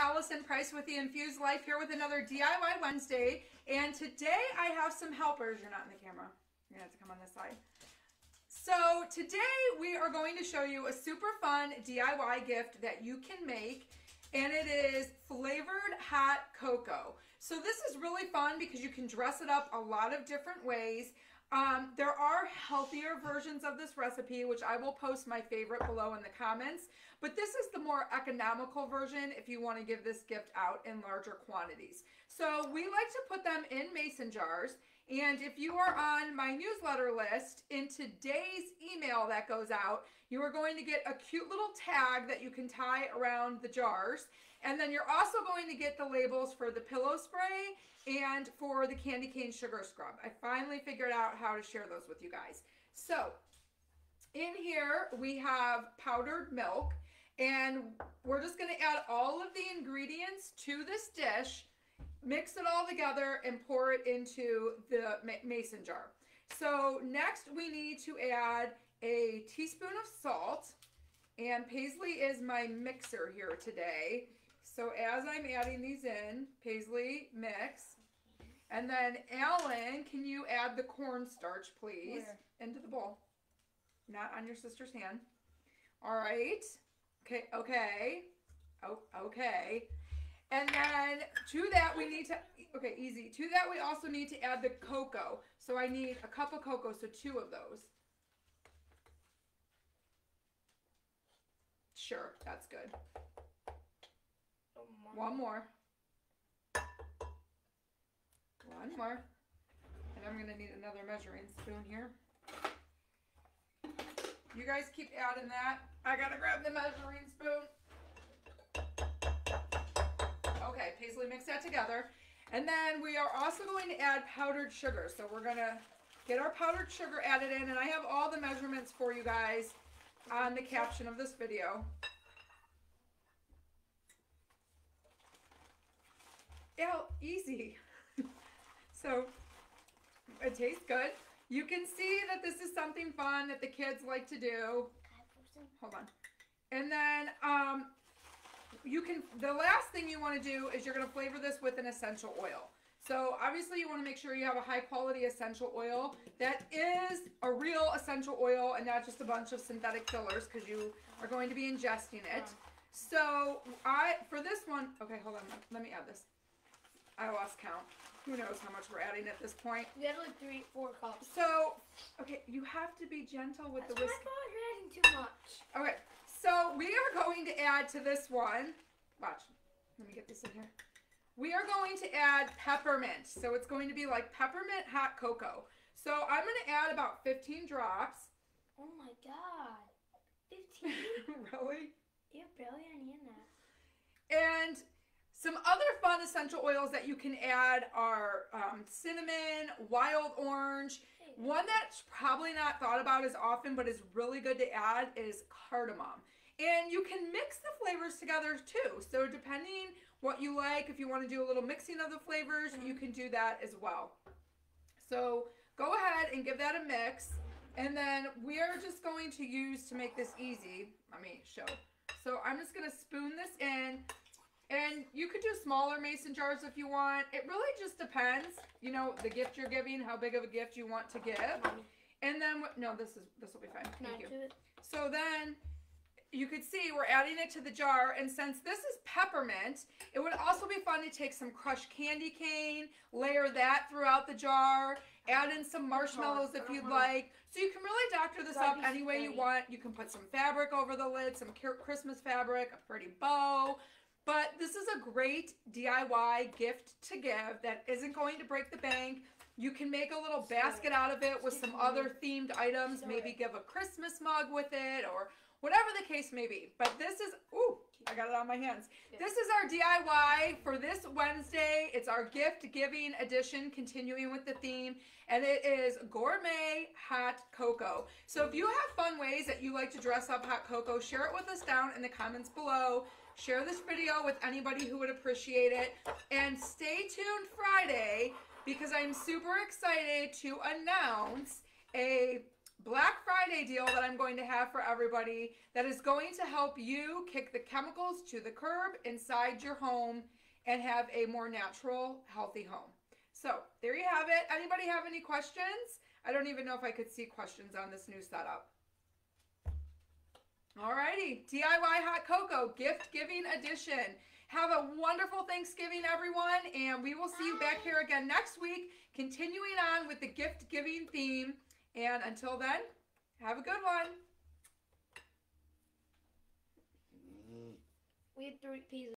Allison Price with the Infused Life here with another DIY Wednesday. And today I have some helpers. You're not in the camera. You're going to have to come on this side. So today we are going to show you a super fun DIY gift that you can make. And it is flavored hot cocoa. So this is really fun because you can dress it up a lot of different ways. There are healthier versions of this recipe, which I will post my favorite below in the comments. But this is the more economical version if you want to give this gift out in larger quantities. So we like to put them in mason jars. And if you are on my newsletter list, in today's email that goes out, you are going to get a cute little tag that you can tie around the jars. And then you're also going to get the labels for the pillow spray and for the candy cane sugar scrub. I finally figured out how to share those with you guys. So in here we have powdered milk, and we're just going to add all of the ingredients to this dish, mix it all together, and pour it into the mason jar. So next we need to add a teaspoon of salt, and Paisley is my mixer here today. So as I'm adding these in, Paisley, mix. And then Alan, can you add the cornstarch, please? Where? Into the bowl. Not on your sister's hand. All right. Okay, okay. Oh, okay. And then to that we need to, okay, easy. To that we also need to add the cocoa. So I need a cup of cocoa, so 2 of those. Sure, that's good. One more. One more. And I'm going to need another measuring spoon here. You guys keep adding that. I got to grab the measuring spoon. Okay, Paisley, mix that together. And then we are also going to add powdered sugar. So we're going to get our powdered sugar added in. And I have all the measurements for you guys on the caption of this video. Yeah, easy. So it tastes good. You can see that this is something fun that the kids like to do. Hold on. And then the last thing you want to do is you're going to flavor this with an essential oil. So obviously you want to make sure you have a high quality essential oil that is a real essential oil and not just a bunch of synthetic fillers, because you are going to be ingesting it. So for this one, okay, hold on, let me add this. I lost count. Who knows how much we're adding at this point. We had like 3-4 cups. So, okay, you have to be gentle with the whisk. I thought you're adding too much. Okay, so we are going to add to this one, watch, let me get this in here. We are going to add peppermint. So it's going to be like peppermint hot cocoa. So I'm going to add about 15 drops. Oh my God. 15? Really? You're barely any in that. And some other fun essential oils that you can add are cinnamon, wild orange. One that's probably not thought about as often but is really good to add is cardamom. And you can mix the flavors together too. So depending what you like, if you want to do a little mixing of the flavors, you can do that as well. So go ahead and give that a mix. And then we are just going to use, to make this easy, let me show. So I'm just going to spoon this in. And you could do smaller mason jars if you want. It really just depends, you know, the gift you're giving, how big of a gift you want to give. And then, no, this will be fine. Thank you. So then you could see we're adding it to the jar. And since this is peppermint, it would also be fun to take some crushed candy cane, layer that throughout the jar, add in some marshmallows if you'd like. So you can really doctor this up any way you want. You can put some fabric over the lid, some Christmas fabric, a pretty bow. But this is a great DIY gift to give that isn't going to break the bank. You can make a little basket out of it with some other themed items. Maybe give a Christmas mug with it or whatever the case may be. But this is, ooh, I got it on my hands. This is our DIY for this Wednesday. It's our gift giving edition, continuing with the theme. And it is gourmet hot cocoa. So if you have fun ways that you like to dress up hot cocoa, share it with us down in the comments below. Share this video with anybody who would appreciate it. And stay tuned Friday because I'm super excited to announce a Black Friday deal that I'm going to have for everybody that is going to help you kick the chemicals to the curb inside your home and have a more natural, healthy home. So there you have it. Anybody have any questions? I don't even know if I could see questions on this new setup. Alrighty, DIY Hot Cocoa Gift Giving Edition. Have a wonderful Thanksgiving, everyone, and we will see you back here again next week, continuing on with the gift giving theme. And until then, have a good one. We had 3 pieces.